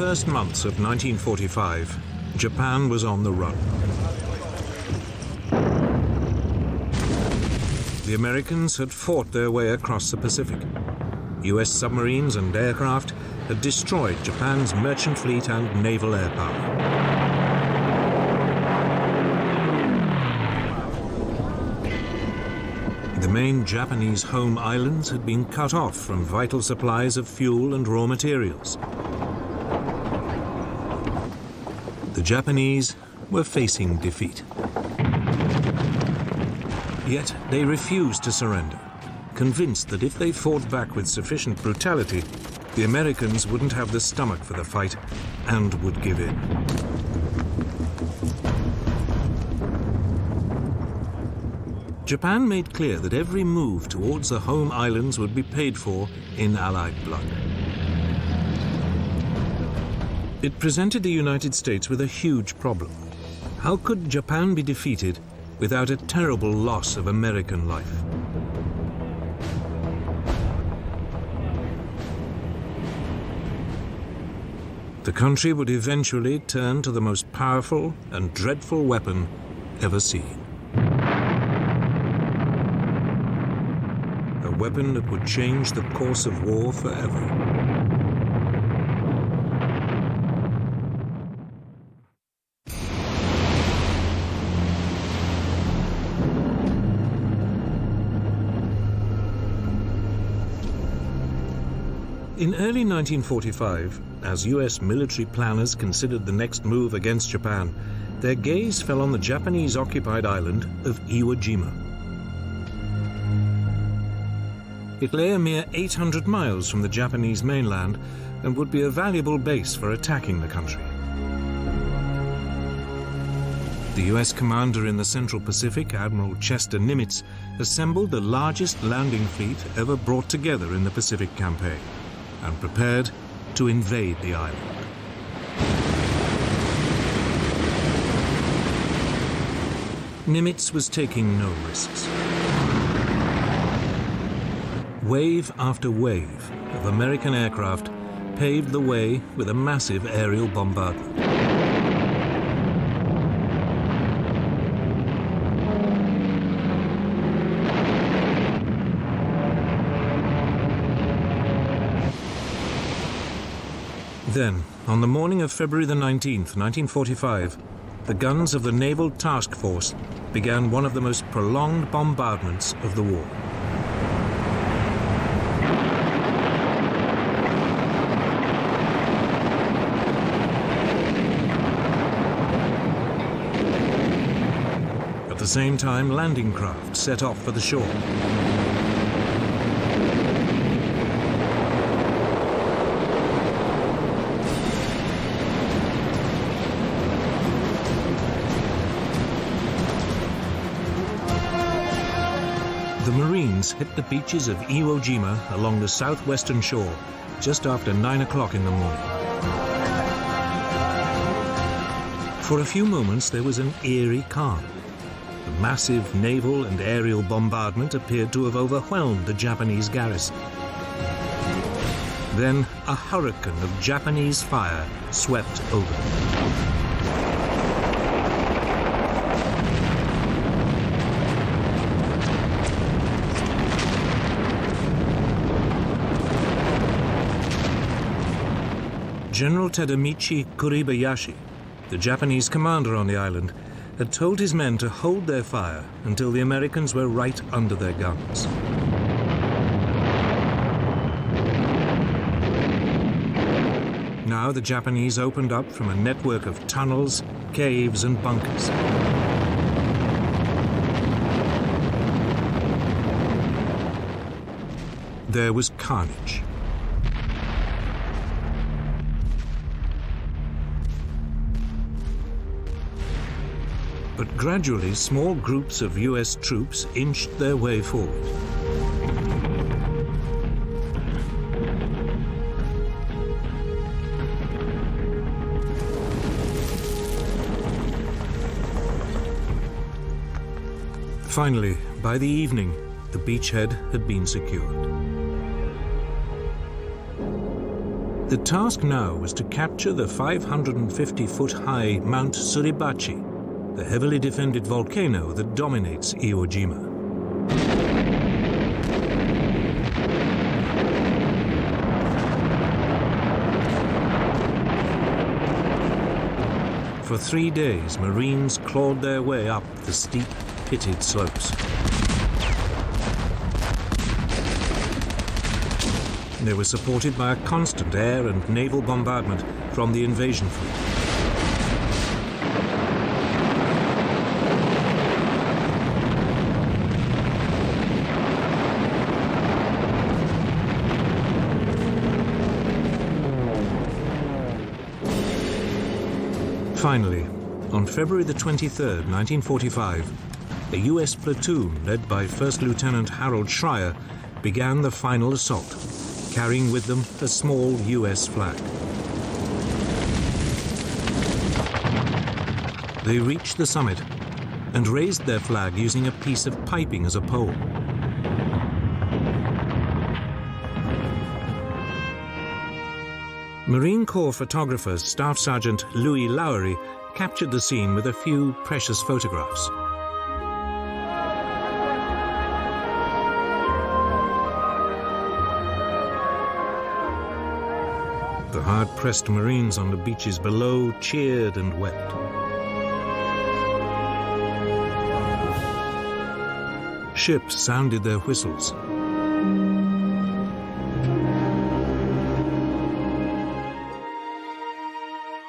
first months of 1945, Japan was on the run. The Americans had fought their way across the Pacific. US submarines and aircraft had destroyed Japan's merchant fleet and naval air power. The main Japanese home islands had been cut off from vital supplies of fuel and raw materials. The Japanese were facing defeat. Yet they refused to surrender, convinced that if they fought back with sufficient brutality, the Americans wouldn't have the stomach for the fight and would give in. Japan made clear that every move towards the home islands would be paid for in Allied blood. It presented the United States with a huge problem. How could Japan be defeated without a terrible loss of American life? The country would eventually turn to the most powerful and dreadful weapon ever seen. A weapon that would change the course of war forever. In early 1945, as US military planners considered the next move against Japan, their gaze fell on the Japanese-occupied island of Iwo Jima. It lay a mere 800 miles from the Japanese mainland and would be a valuable base for attacking the country. The US commander in the Central Pacific, Admiral Chester Nimitz, assembled the largest landing fleet ever brought together in the Pacific campaign and prepared to invade the island. Nimitz was taking no risks. Wave after wave of American aircraft paved the way with a massive aerial bombardment. Then, on the morning of February the 19th, 1945, the guns of the Naval Task Force began one of the most prolonged bombardments of the war. At the same time, landing craft set off for the shore. The Marines hit the beaches of Iwo Jima along the southwestern shore just after 9 o'clock in the morning. For a few moments there was an eerie calm. The massive naval and aerial bombardment appeared to have overwhelmed the Japanese garrison. Then a hurricane of Japanese fire swept over them. General Tadamichi Kuribayashi, the Japanese commander on the island, had told his men to hold their fire until the Americans were right under their guns. Now the Japanese opened up from a network of tunnels, caves, and bunkers. There was carnage. But gradually, small groups of US troops inched their way forward. Finally, by the evening, the beachhead had been secured. The task now was to capture the 550-foot-high Mount Suribachi, the heavily defended volcano that dominates Iwo Jima. For 3 days, Marines clawed their way up the steep, pitted slopes. They were supported by a constant air and naval bombardment from the invasion fleet. Finally, on February the 23rd, 1945, a U.S. platoon led by First Lieutenant Harold Schreier began the final assault, carrying with them a small U.S. flag. They reached the summit and raised their flag using a piece of piping as a pole. Marine Corps photographer Staff Sergeant Louis Lowery captured the scene with a few precious photographs. The hard-pressed Marines on the beaches below cheered and wept. Ships sounded their whistles.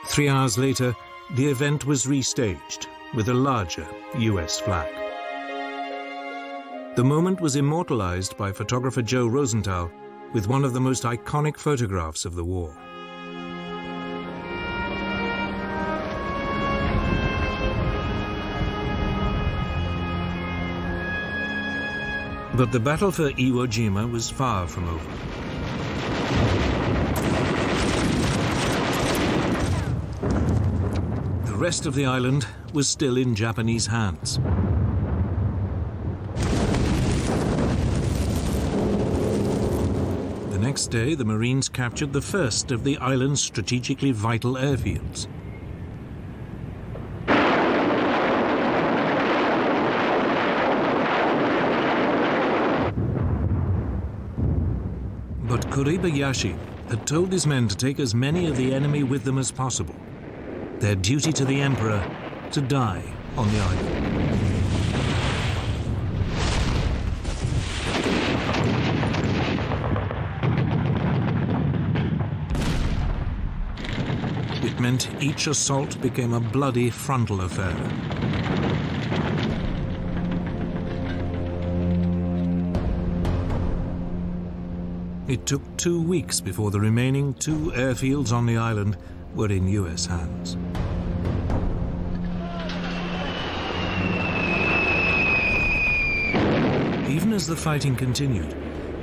Three hours later, the event was restaged with a larger US flag. The moment was immortalized by photographer Joe Rosenthal with one of the most iconic photographs of the war. But the battle for Iwo Jima was far from over. The rest of the island was still in Japanese hands. The next day, the Marines captured the first of the island's strategically vital airfields. But Kuribayashi had told his men to take as many of the enemy with them as possible. Their duty to the Emperor to die on the island. It meant each assault became a bloody frontal affair. It took 2 weeks before the remaining 2 airfields on the island were in US hands. Even as the fighting continued,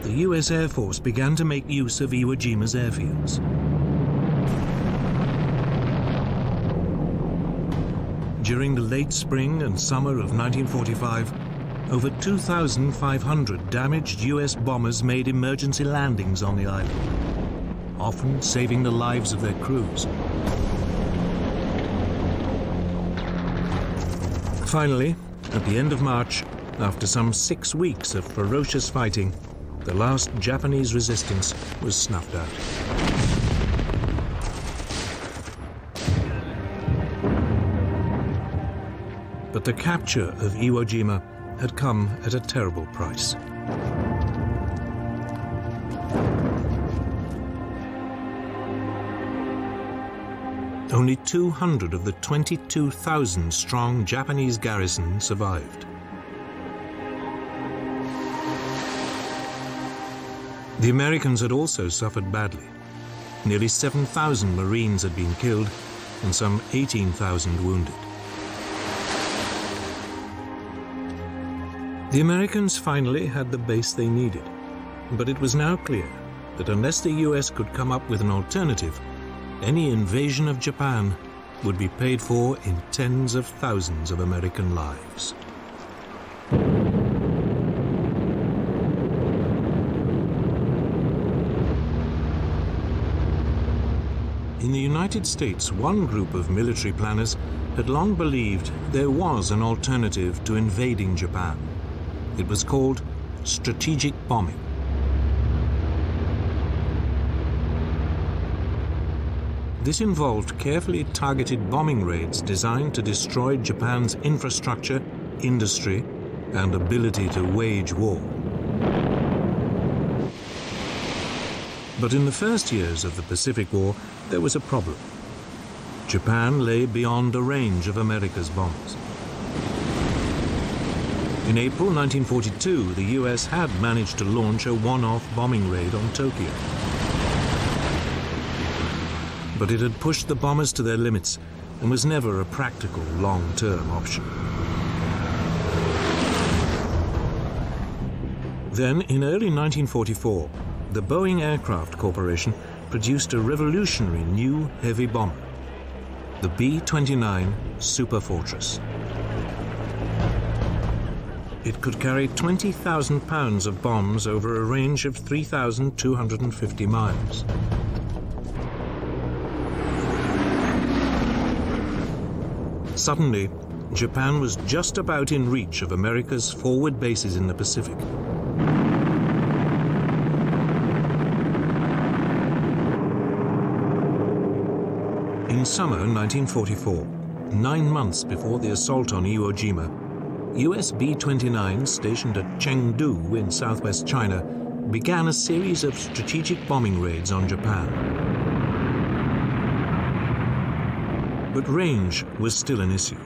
the US Air Force began to make use of Iwo Jima's airfields. During the late spring and summer of 1945, over 2,500 damaged US bombers made emergency landings on the island, often saving the lives of their crews. Finally, at the end of March, after some 6 weeks of ferocious fighting, the last Japanese resistance was snuffed out. But the capture of Iwo Jima had come at a terrible price. Only 200 of the 22,000-strong Japanese garrison survived. The Americans had also suffered badly. Nearly 7,000 Marines had been killed and some 18,000 wounded. The Americans finally had the base they needed, but it was now clear that unless the US could come up with an alternative, any invasion of Japan would be paid for in tens of thousands of American lives. In the United States, one group of military planners had long believed there was an alternative to invading Japan. It was called strategic bombing. This involved carefully targeted bombing raids designed to destroy Japan's infrastructure, industry, and ability to wage war. But in the first years of the Pacific War, there was a problem. Japan lay beyond the range of America's bombs. In April 1942, the US had managed to launch a one-off bombing raid on Tokyo. But it had pushed the bombers to their limits and was never a practical long-term option. Then, in early 1944, the Boeing Aircraft Corporation produced a revolutionary new heavy bomber, the B-29 Superfortress. It could carry 20,000 pounds of bombs over a range of 3,250 miles. Suddenly, Japan was just about in reach of America's forward bases in the Pacific. In summer 1944, 9 months before the assault on Iwo Jima, US B-29s stationed at Chengdu in southwest China began a series of strategic bombing raids on Japan. But range was still an issue.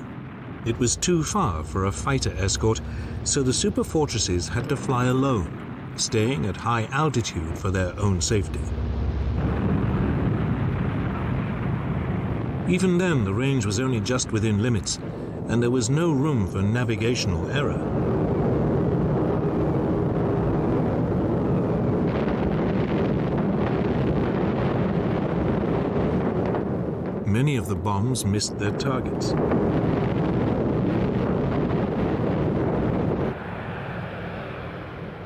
It was too far for a fighter escort, so the superfortresses had to fly alone, staying at high altitude for their own safety. Even then, the range was only just within limits, and there was no room for navigational error. Many of the bombs missed their targets.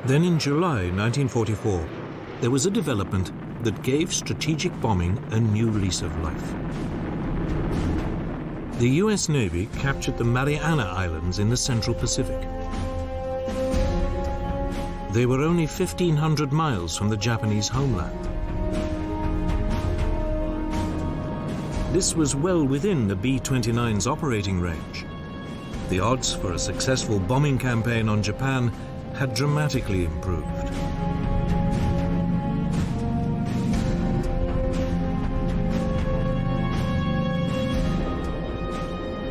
Then in July 1944, there was a development that gave strategic bombing a new lease of life. The US Navy captured the Mariana Islands in the Central Pacific. They were only 1,500 miles from the Japanese homeland. This was well within the B-29's operating range. The odds for a successful bombing campaign on Japan had dramatically improved.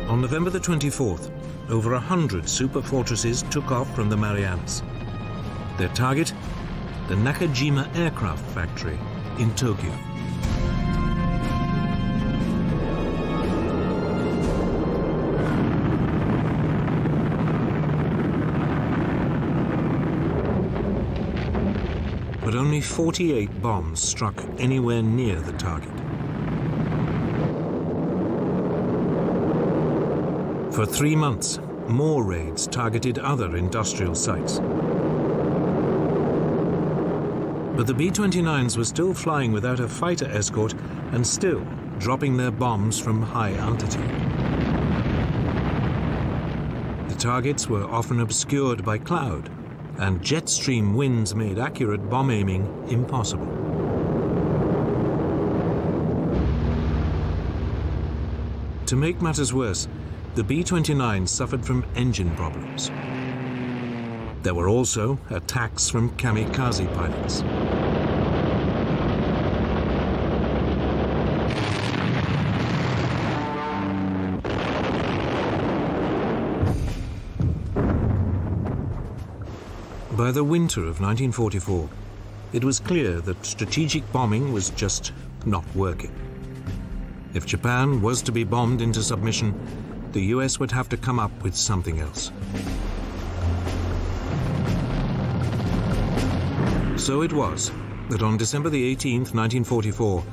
On November the 24th, over 100 superfortresses took off from the Marianas. Their target, the Nakajima aircraft factory in Tokyo. But only 48 bombs struck anywhere near the target. For 3 months, more raids targeted other industrial sites. But the B-29s were still flying without a fighter escort and still dropping their bombs from high altitude. The targets were often obscured by cloud, and jet stream winds made accurate bomb aiming impossible. To make matters worse, the B-29 suffered from engine problems. There were also attacks from kamikaze pilots. By the winter of 1944, it was clear that strategic bombing was just not working. If Japan was to be bombed into submission, the US would have to come up with something else. So it was that on December the 18th, 1944,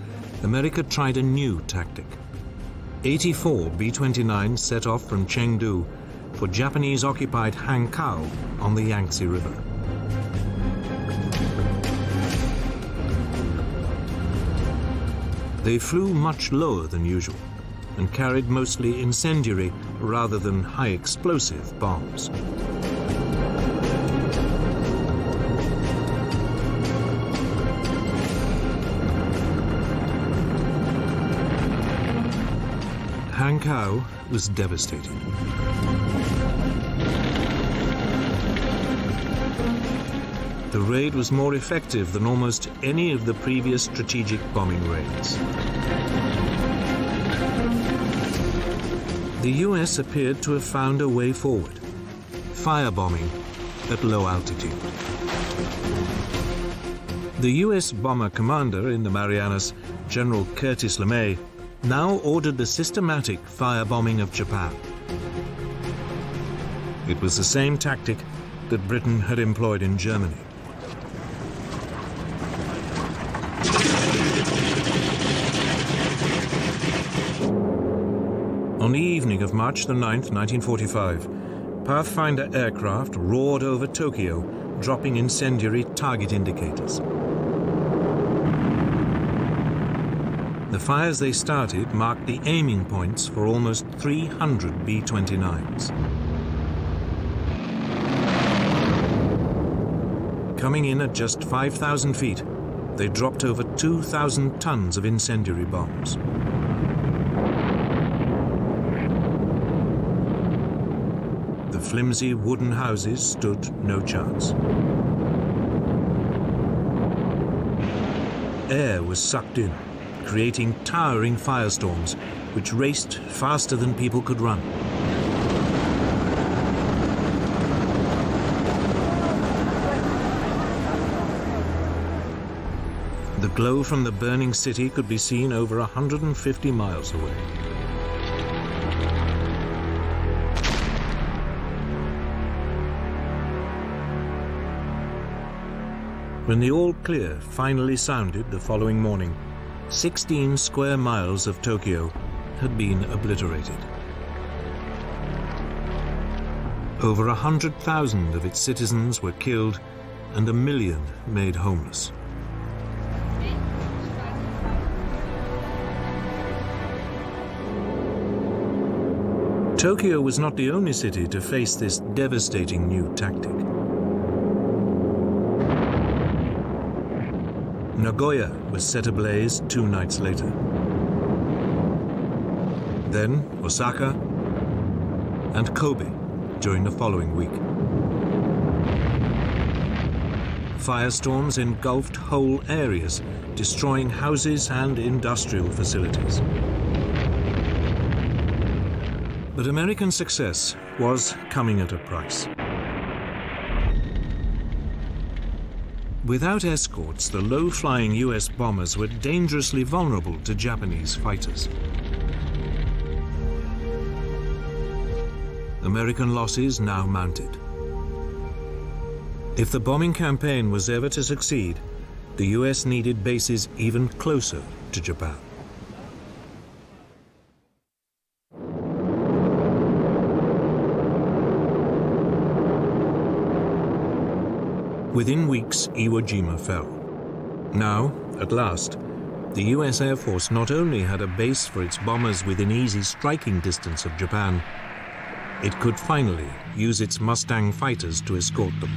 America tried a new tactic. 84 B-29s set off from Chengdu for Japanese-occupied Hankow on the Yangtze River. They flew much lower than usual and carried mostly incendiary rather than high explosive bombs. Hankow was devastated. The raid was more effective than almost any of the previous strategic bombing raids. The US appeared to have found a way forward: firebombing at low altitude. The US bomber commander in the Marianas, General Curtis LeMay, now ordered the systematic firebombing of Japan. It was the same tactic that Britain had employed in Germany. On the evening of March the 9th, 1945, Pathfinder aircraft roared over Tokyo, dropping incendiary target indicators. The fires they started marked the aiming points for almost 300 B-29s. Coming in at just 5,000 feet, they dropped over 2,000 tons of incendiary bombs. The flimsy wooden houses stood no chance. Air was sucked in, creating towering firestorms which raced faster than people could run. The glow from the burning city could be seen over 150 miles away. When the all clear finally sounded the following morning, 16 square miles of Tokyo had been obliterated. Over 100,000 of its citizens were killed and 1 million made homeless. Tokyo was not the only city to face this devastating new tactic. Nagoya was set ablaze 2 nights later. Then Osaka and Kobe during the following week. Firestorms engulfed whole areas, destroying houses and industrial facilities. But American success was coming at a price. Without escorts, the low-flying US bombers were dangerously vulnerable to Japanese fighters. American losses now mounted. If the bombing campaign was ever to succeed, the US needed bases even closer to Japan. Within weeks, Iwo Jima fell. Now, at last, the US Air Force not only had a base for its bombers within easy striking distance of Japan, it could finally use its Mustang fighters to escort them.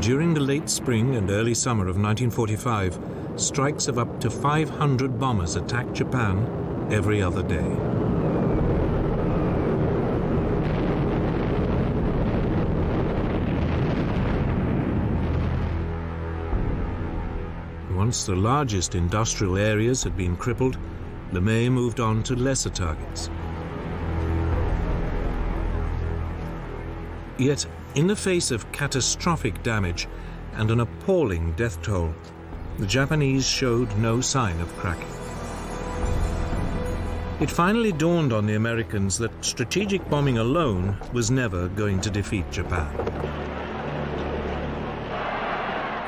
During the late spring and early summer of 1945, strikes of up to 500 bombers attacked Japan every other day. Once the largest industrial areas had been crippled, LeMay moved on to lesser targets. Yet, in the face of catastrophic damage and an appalling death toll, the Japanese showed no sign of cracking. It finally dawned on the Americans that strategic bombing alone was never going to defeat Japan.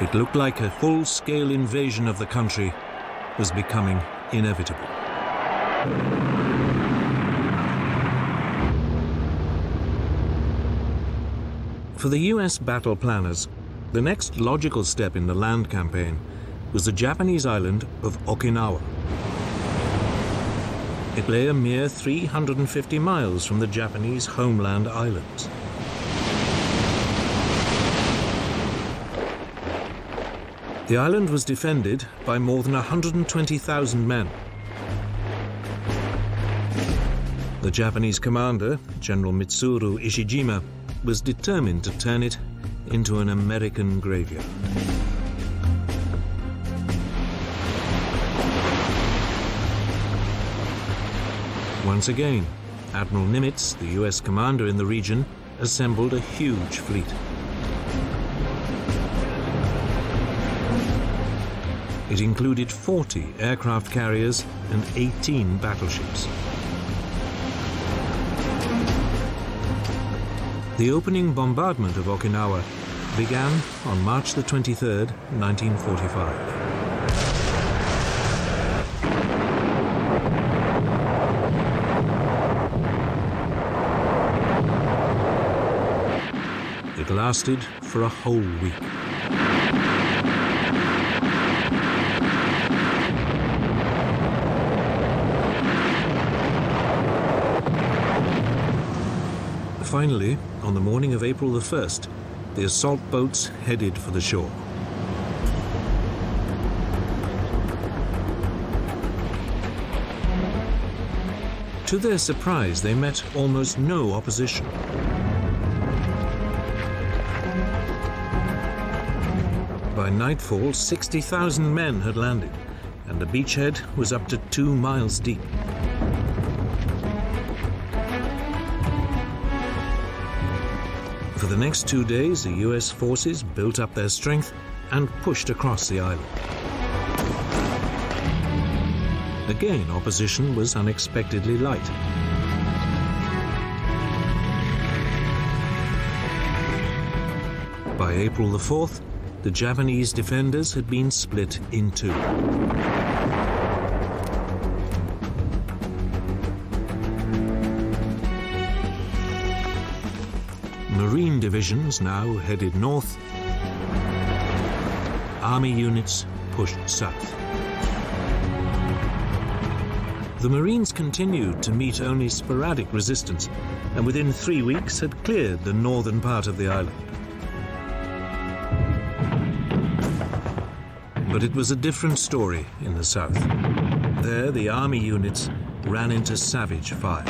It looked like a full-scale invasion of the country was becoming inevitable. For the US battle planners, the next logical step in the land campaign was the Japanese island of Okinawa. It lay a mere 350 miles from the Japanese homeland islands. The island was defended by more than 120,000 men. The Japanese commander, General Mitsuru Ishijima, was determined to turn it into an American graveyard. Once again, Admiral Nimitz, the US commander in the region, assembled a huge fleet. It included 40 aircraft carriers and 18 battleships. The opening bombardment of Okinawa began on March the 23rd, 1945. It lasted for a whole week. Finally, on the morning of April the 1st, the assault boats headed for the shore. To their surprise, they met almost no opposition. By nightfall, 60,000 men had landed, and the beachhead was up to 2 miles deep. For the next 2 days, the US forces built up their strength and pushed across the island. Again, opposition was unexpectedly light. By April the 4th, the Japanese defenders had been split in two. Marine divisions now headed north. Army units pushed south. The Marines continued to meet only sporadic resistance, and within 3 weeks had cleared the northern part of the island. But it was a different story in the south. There, the army units ran into savage fire.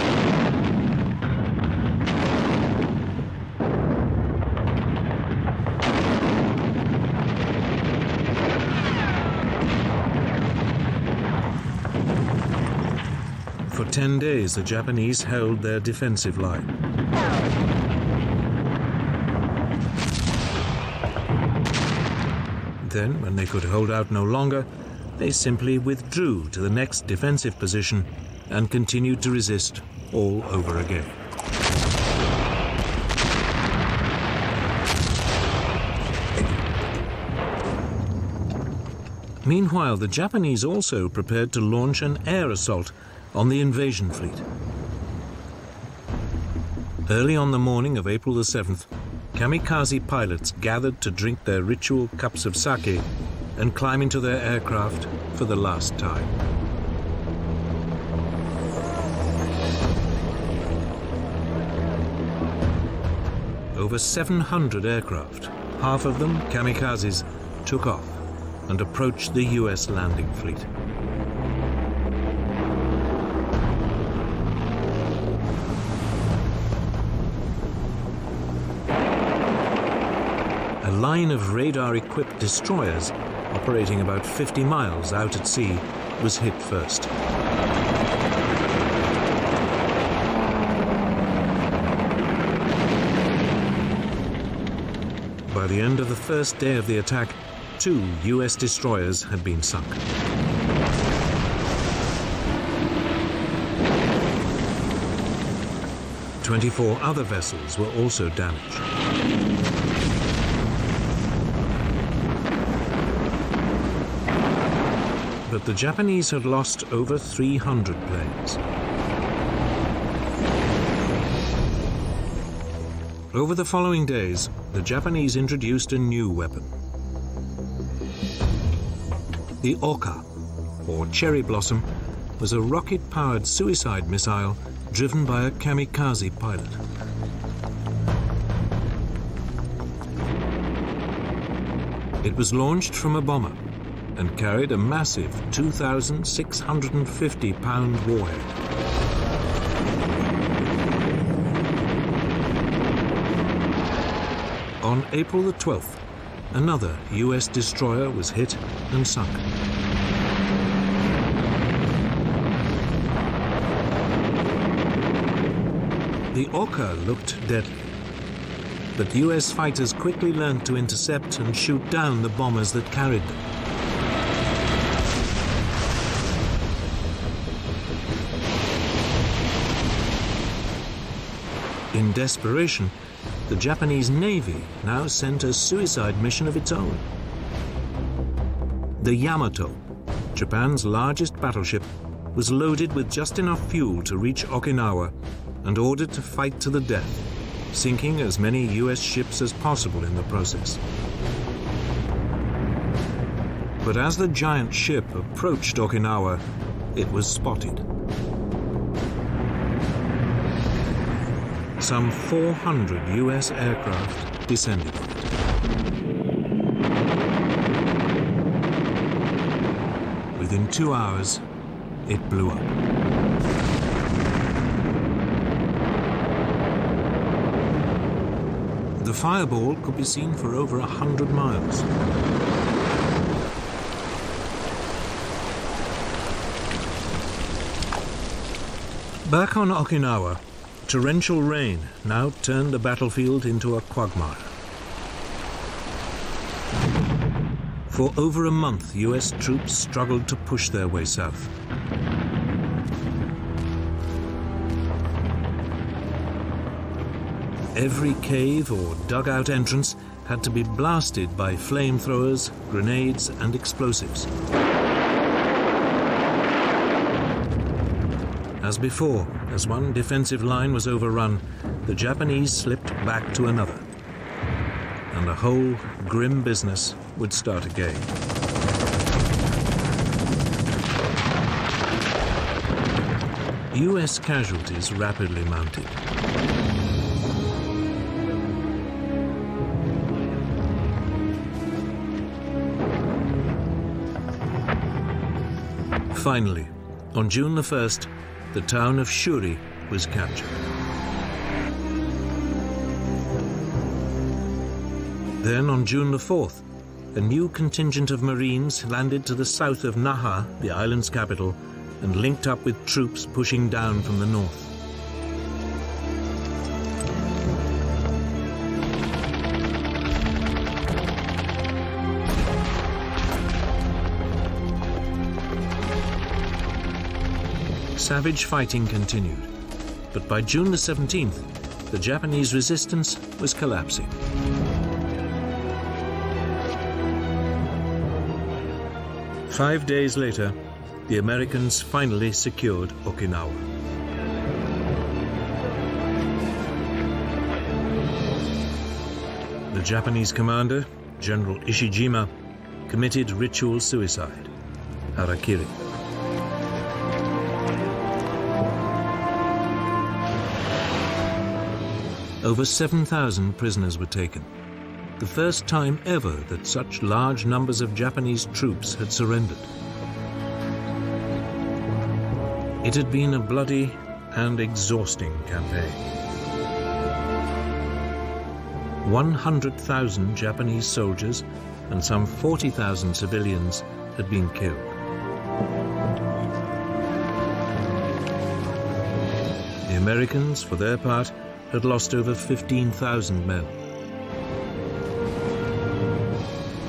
For 10 days, the Japanese held their defensive line. Then, when they could hold out no longer, they simply withdrew to the next defensive position and continued to resist all over again. Meanwhile, the Japanese also prepared to launch an air assault on the invasion fleet. Early on the morning of April the 7th, kamikaze pilots gathered to drink their ritual cups of sake and climb into their aircraft for the last time. Over 700 aircraft, half of them kamikazes, took off and approached the US landing fleet. A line of radar-equipped destroyers operating about 50 miles out at sea was hit first. By the end of the first day of the attack, 2 US destroyers had been sunk. "24 other vessels were also damaged. But the Japanese had lost over 300 planes. Over the following days, the Japanese introduced a new weapon. The Oka, or cherry blossom, was a rocket-powered suicide missile driven by a kamikaze pilot. It was launched from a bomber and carried a massive 2,650-pound warhead. On April the 12th, another US destroyer was hit and sunk. The Oka looked deadly, but US fighters quickly learned to intercept and shoot down the bombers that carried them. In desperation, the Japanese Navy now sent a suicide mission of its own. The Yamato, Japan's largest battleship, was loaded with just enough fuel to reach Okinawa and ordered to fight to the death, sinking as many US ships as possible in the process. But as the giant ship approached Okinawa, it was spotted. Some 400 US aircraft descended on it. Within 2 hours, it blew up. The fireball could be seen for over 100 miles. Back on Okinawa, torrential rain now turned the battlefield into a quagmire. For over a month, US troops struggled to push their way south. Every cave or dugout entrance had to be blasted by flamethrowers, grenades, and explosives. As before, as one defensive line was overrun, the Japanese slipped back to another, and the whole grim business would start again. US casualties rapidly mounted. Finally, on June the 1st, the town of Shuri was captured. Then on June the 4th, a new contingent of Marines landed to the south of Naha, the island's capital, and linked up with troops pushing down from the north. Savage fighting continued, but by June the 17th, the Japanese resistance was collapsing. Five days later, the Americans finally secured Okinawa. The Japanese commander, General Ishijima, committed ritual suicide, harakiri. Over 7,000 prisoners were taken, the first time ever that such large numbers of Japanese troops had surrendered. It had been a bloody and exhausting campaign. 100,000 Japanese soldiers and some 40,000 civilians had been killed. The Americans, for their part, had lost over 15,000 men.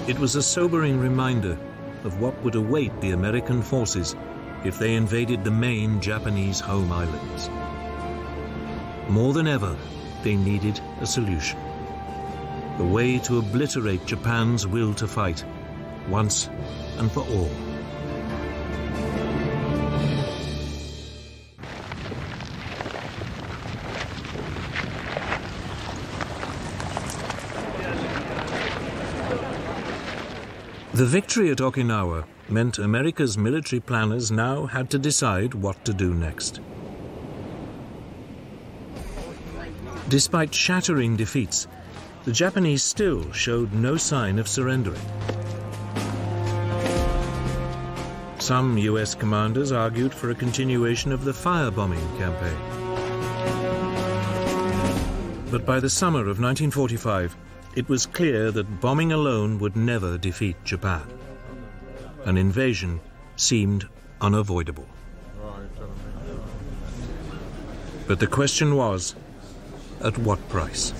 It was a sobering reminder of what would await the American forces if they invaded the main Japanese home islands. More than ever, they needed a solution. A way to obliterate Japan's will to fight, once and for all. The victory at Okinawa meant America's military planners now had to decide what to do next. Despite shattering defeats, the Japanese still showed no sign of surrendering. Some US commanders argued for a continuation of the firebombing campaign. But by the summer of 1945, it was clear that bombing alone would never defeat Japan. An invasion seemed unavoidable. But the question was, at what price?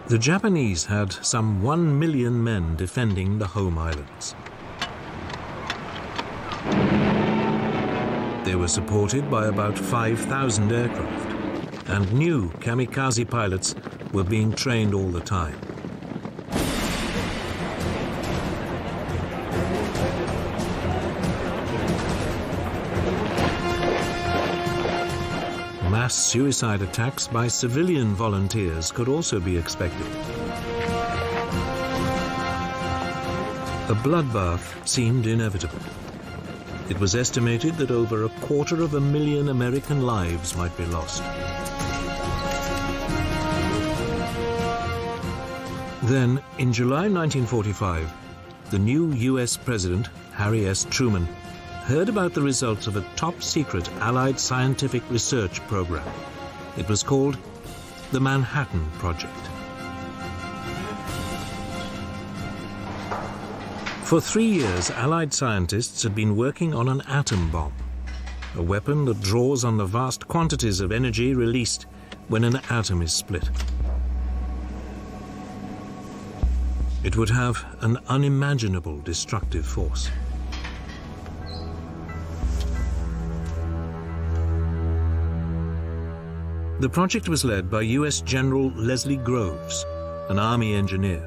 The Japanese had some 1 million men defending the home islands. They were supported by about 5,000 aircraft, and new kamikaze pilots were being trained all the time. Mass suicide attacks by civilian volunteers could also be expected. A bloodbath seemed inevitable. It was estimated that over 250,000 American lives might be lost. Then, in July 1945, the new US President, Harry S. Truman, heard about the results of a top-secret Allied scientific research program. It was called the Manhattan Project. For 3 years, Allied scientists had been working on an atom bomb, a weapon that draws on the vast quantities of energy released when an atom is split. It would have an unimaginable destructive force. The project was led by US General Leslie Groves, an Army engineer.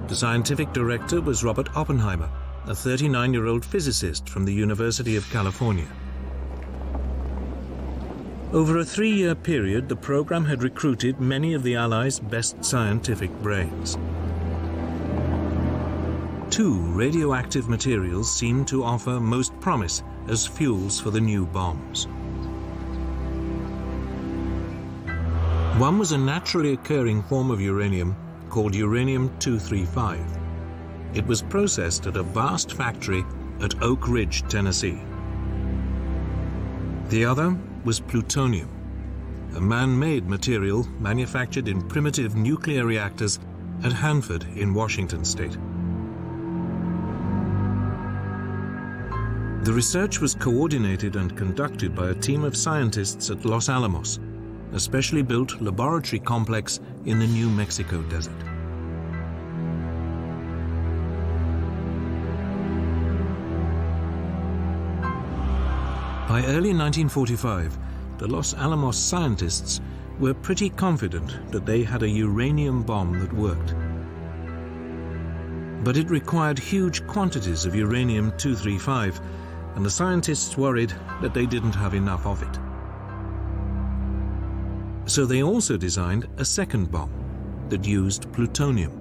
The scientific director was Robert Oppenheimer, a 39-year-old physicist from the University of California. Over a 3-year period, the program had recruited many of the Allies' best scientific brains. 2 radioactive materials seemed to offer most promise as fuels for the new bombs. One was a naturally occurring form of uranium called uranium-235. It was processed at a vast factory at Oak Ridge, Tennessee. The other was plutonium, a man-made material manufactured in primitive nuclear reactors at Hanford in Washington state. The research was coordinated and conducted by a team of scientists at Los Alamos, a specially built laboratory complex in the New Mexico desert. By early 1945, the Los Alamos scientists were pretty confident that they had a uranium bomb that worked. But it required huge quantities of uranium-235, and the scientists worried that they didn't have enough of it. So they also designed a second bomb that used plutonium.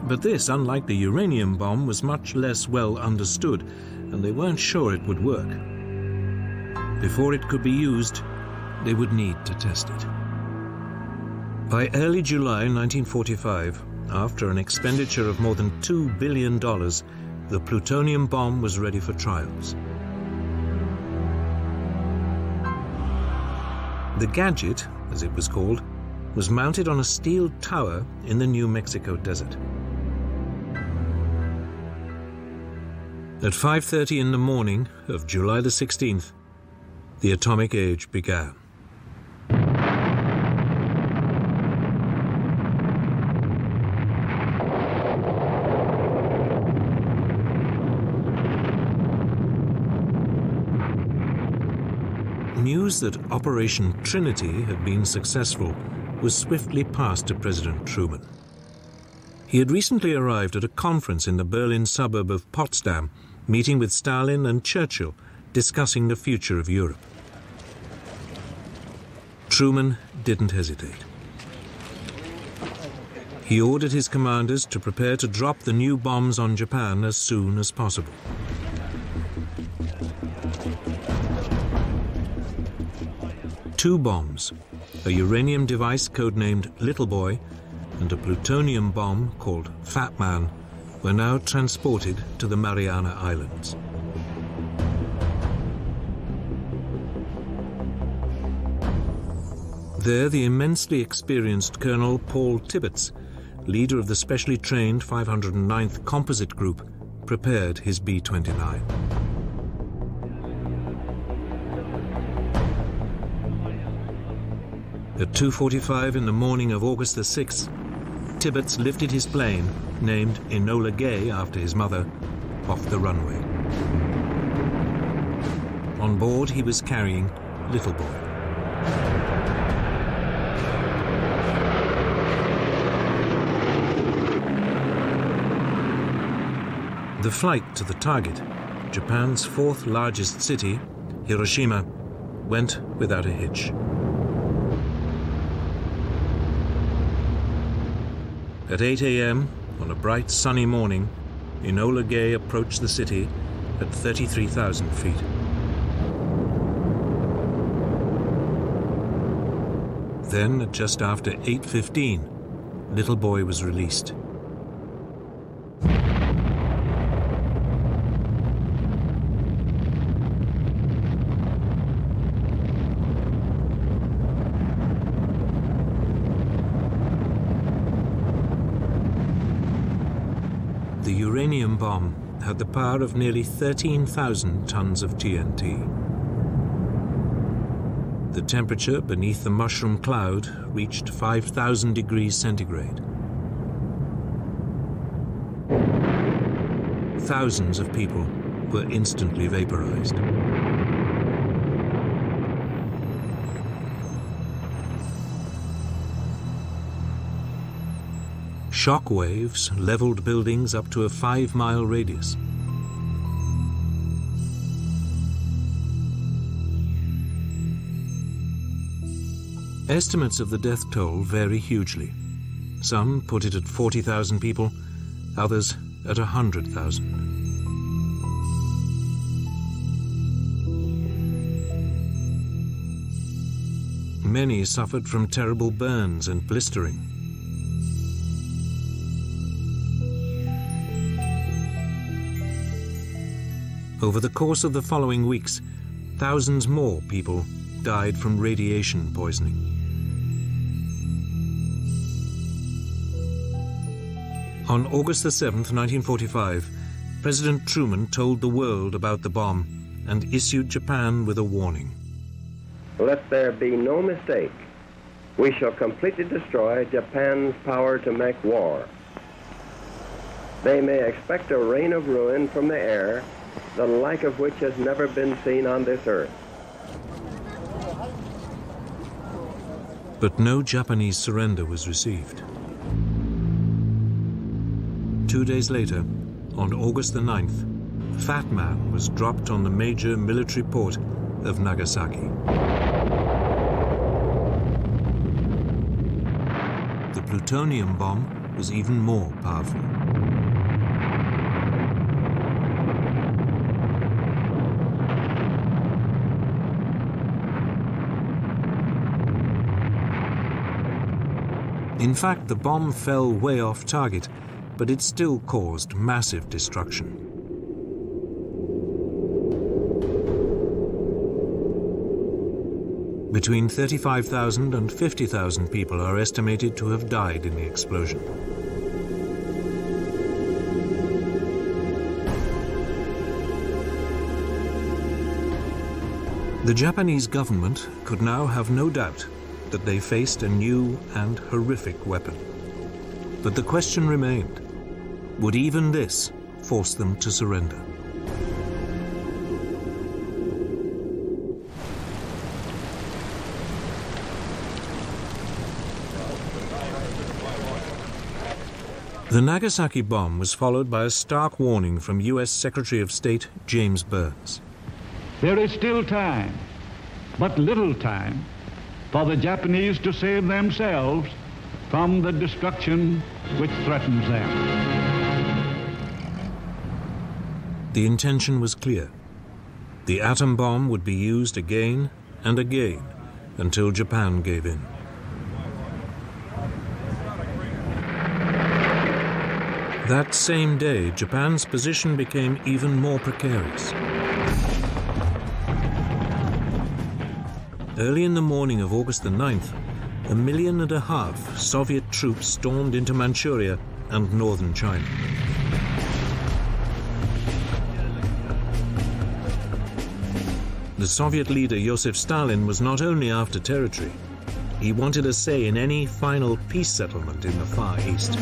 But this, unlike the uranium bomb, was much less well understood, and they weren't sure it would work. Before it could be used, they would need to test it. By early July 1945, after an expenditure of more than $2 billion, the plutonium bomb was ready for trials. The gadget, as it was called, was mounted on a steel tower in the New Mexico desert. At 5:30 in the morning of July the 16th, the atomic age began. News that Operation Trinity had been successful was swiftly passed to President Truman. He had recently arrived at a conference in the Berlin suburb of Potsdam, meeting with Stalin and Churchill, discussing the future of Europe. Truman didn't hesitate. He ordered his commanders to prepare to drop the new bombs on Japan as soon as possible. Two bombs, a uranium device codenamed Little Boy and a plutonium bomb called Fat Man, were now transported to the Mariana Islands. There, the immensely experienced Colonel Paul Tibbets, leader of the specially trained 509th Composite Group, prepared his B-29. At 2:45 in the morning of August the 6th, Tibbets lifted his plane, named Enola Gay after his mother, off the runway. On board, he was carrying Little Boy. The flight to the target, Japan's fourth largest city, Hiroshima, went without a hitch. At 8 a.m. on a bright sunny morning, Enola Gay approached the city at 33,000 feet. Then, at just after 8:15, Little Boy was released. The uranium bomb had the power of nearly 13,000 tons of TNT. The temperature beneath the mushroom cloud reached 5,000 degrees centigrade. Thousands of people were instantly vaporized. Shock waves leveled buildings up to a 5-mile radius. Estimates of the death toll vary hugely. Some put it at 40,000 people, others at 100,000. Many suffered from terrible burns and blistering. Over the course of the following weeks, thousands more people died from radiation poisoning. On August the 7th, 1945, President Truman told the world about the bomb and issued Japan with a warning. Let there be no mistake. We shall completely destroy Japan's power to make war. They may expect a rain of ruin from the air, the like of which has never been seen on this earth. But no Japanese surrender was received. 2 days later, on August the 9th, Fat Man was dropped on the major military port of Nagasaki. The plutonium bomb was even more powerful. In fact, the bomb fell way off target, but it still caused massive destruction. Between 35,000 and 50,000 people are estimated to have died in the explosion. The Japanese government could now have no doubt that they faced a new and horrific weapon. But the question remained, would even this force them to surrender? The Nagasaki bomb was followed by a stark warning from U.S. Secretary of State James Burns. There is still time, but little time, for the Japanese to save themselves from the destruction which threatens them. The intention was clear. The atom bomb would be used again and again until Japan gave in. That same day, Japan's position became even more precarious. Early in the morning of August the 9th, 1.5 million Soviet troops stormed into Manchuria and northern China. The Soviet leader Joseph Stalin was not only after territory, he wanted a say in any final peace settlement in the Far East.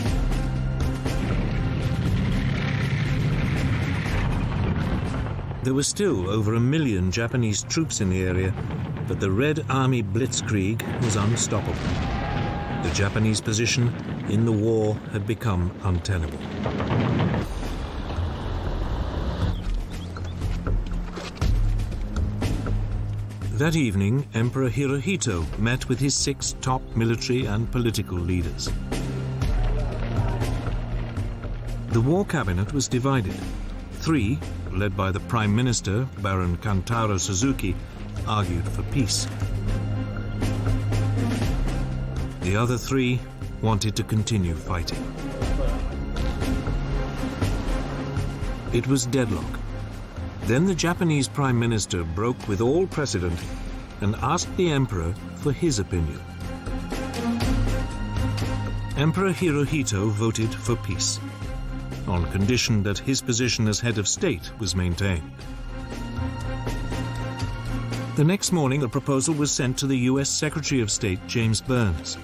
There were still over 1 million Japanese troops in the area, but the Red Army blitzkrieg was unstoppable. The Japanese position in the war had become untenable. That evening, Emperor Hirohito met with his 6 top military and political leaders. The war cabinet was divided. 3, led by the Prime Minister, Baron Kantaro Suzuki, argued for peace. The other 3 wanted to continue fighting. It was deadlock. Then the Japanese Prime Minister broke with all precedent and asked the Emperor for his opinion. Emperor Hirohito voted for peace, on condition that his position as head of state was maintained. The next morning, the proposal was sent to the U.S. Secretary of State James Burns.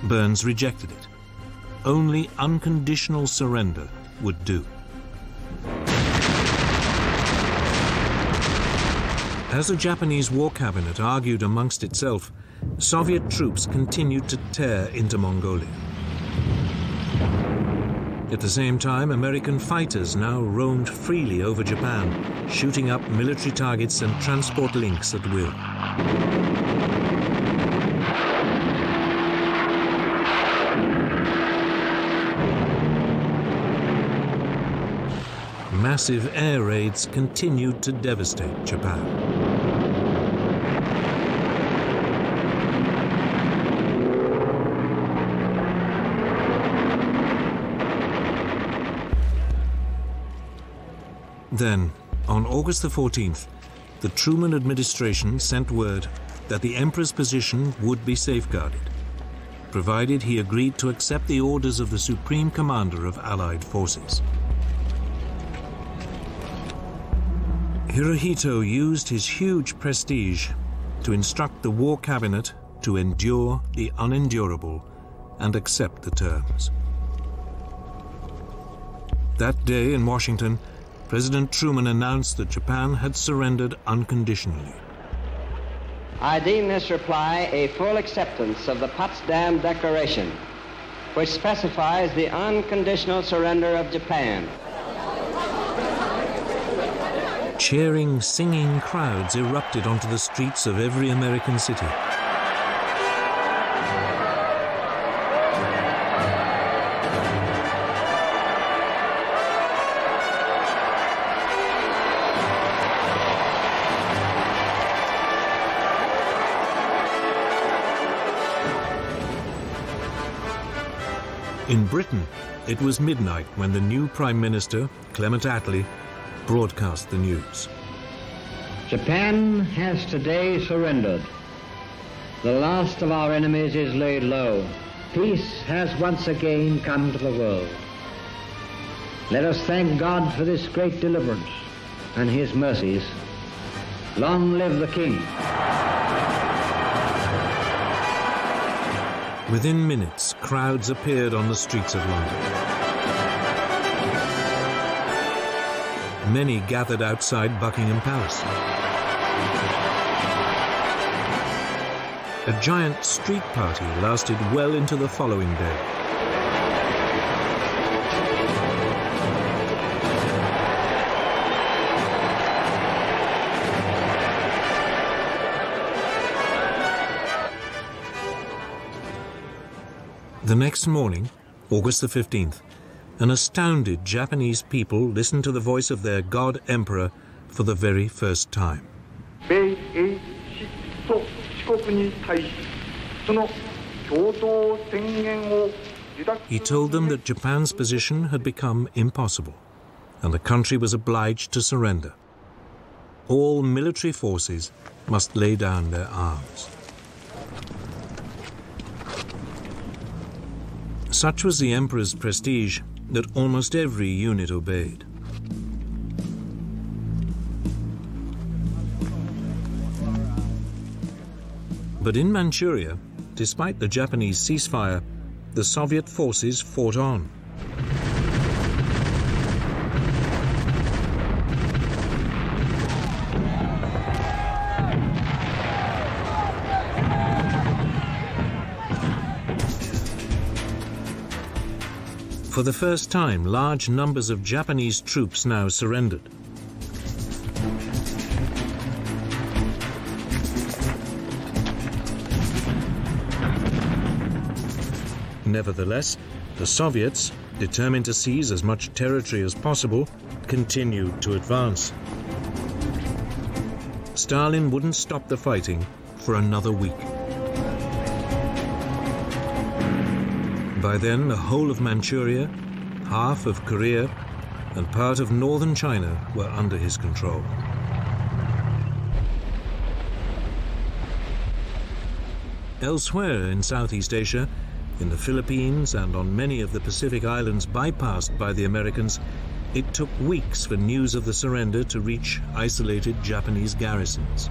Burns rejected it. Only unconditional surrender would do. As the Japanese war cabinet argued amongst itself, Soviet troops continued to tear into Mongolia. At the same time, American fighters now roamed freely over Japan, shooting up military targets and transport links at will. Massive air raids continued to devastate Japan. Then, on August the 14th, the Truman administration sent word that the Emperor's position would be safeguarded, provided he agreed to accept the orders of the Supreme Commander of Allied forces. Hirohito used his huge prestige to instruct the war cabinet to endure the unendurable and accept the terms. That day in Washington, President Truman announced that Japan had surrendered unconditionally. I deem this reply a full acceptance of the Potsdam Declaration, which specifies the unconditional surrender of Japan. Cheering, singing crowds erupted onto the streets of every American city. In Britain, it was midnight when the new Prime Minister, Clement Attlee, broadcast the news. Japan has today surrendered. The last of our enemies is laid low. Peace has once again come to the world. Let us thank God for this great deliverance and his mercies. Long live the King. Within minutes, crowds appeared on the streets of London. Many gathered outside Buckingham Palace. A giant street party lasted well into the following day. The next morning, August the 15th, an astounded Japanese people listened to the voice of their God Emperor for the very first time. He told them that Japan's position had become impossible, and the country was obliged to surrender. All military forces must lay down their arms. Such was the emperor's prestige that almost every unit obeyed. But in Manchuria, despite the Japanese ceasefire, the Soviet forces fought on. For the first time, large numbers of Japanese troops now surrendered. Nevertheless, the Soviets, determined to seize as much territory as possible, continued to advance. Stalin wouldn't stop the fighting for another week. By then, the whole of Manchuria, half of Korea, and part of northern China were under his control. Elsewhere in Southeast Asia, in the Philippines and on many of the Pacific islands bypassed by the Americans, it took weeks for news of the surrender to reach isolated Japanese garrisons.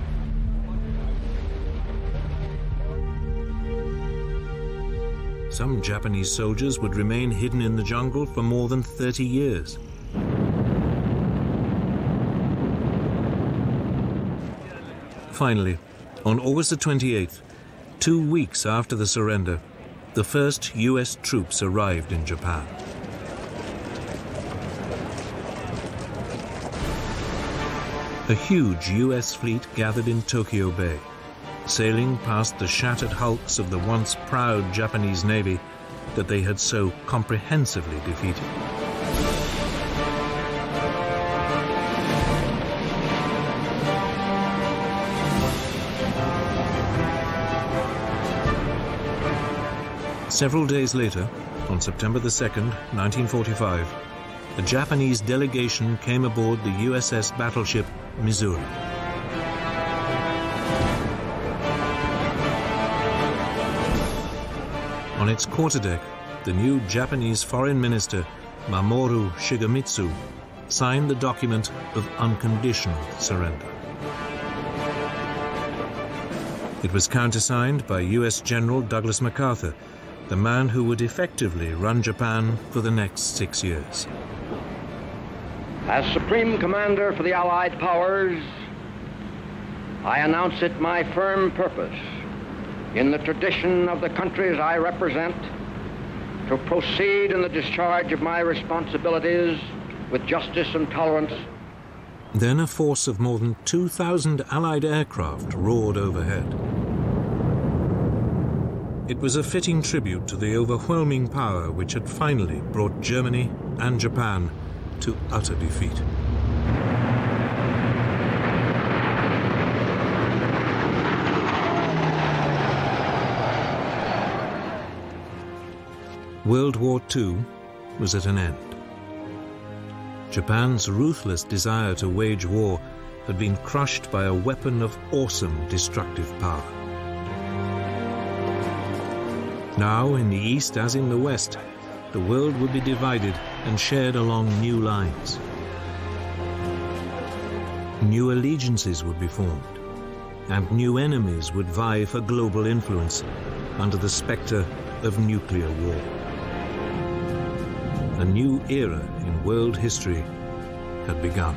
Some Japanese soldiers would remain hidden in the jungle for more than 30 years. Finally, on August the 28th, 2 weeks after the surrender, the first US troops arrived in Japan. A huge US fleet gathered in Tokyo Bay, sailing past the shattered hulks of the once proud Japanese Navy that they had so comprehensively defeated. Several days later, on September the 2nd, 1945, a Japanese delegation came aboard the USS battleship Missouri. On its quarterdeck, the new Japanese Foreign Minister, Mamoru Shigemitsu, signed the document of unconditional surrender. It was countersigned by US General Douglas MacArthur, the man who would effectively run Japan for the next 6 years. As Supreme Commander for the Allied Powers, I announce it my firm purpose, in the tradition of the countries I represent, to proceed in the discharge of my responsibilities with justice and tolerance. Then a force of more than 2,000 Allied aircraft roared overhead. It was a fitting tribute to the overwhelming power which had finally brought Germany and Japan to utter defeat. World War II was at an end. Japan's ruthless desire to wage war had been crushed by a weapon of awesome destructive power. Now, in the East as in the West, the world would be divided and shared along new lines. New allegiances would be formed, and new enemies would vie for global influence under the specter of nuclear war. A new era in world history had begun.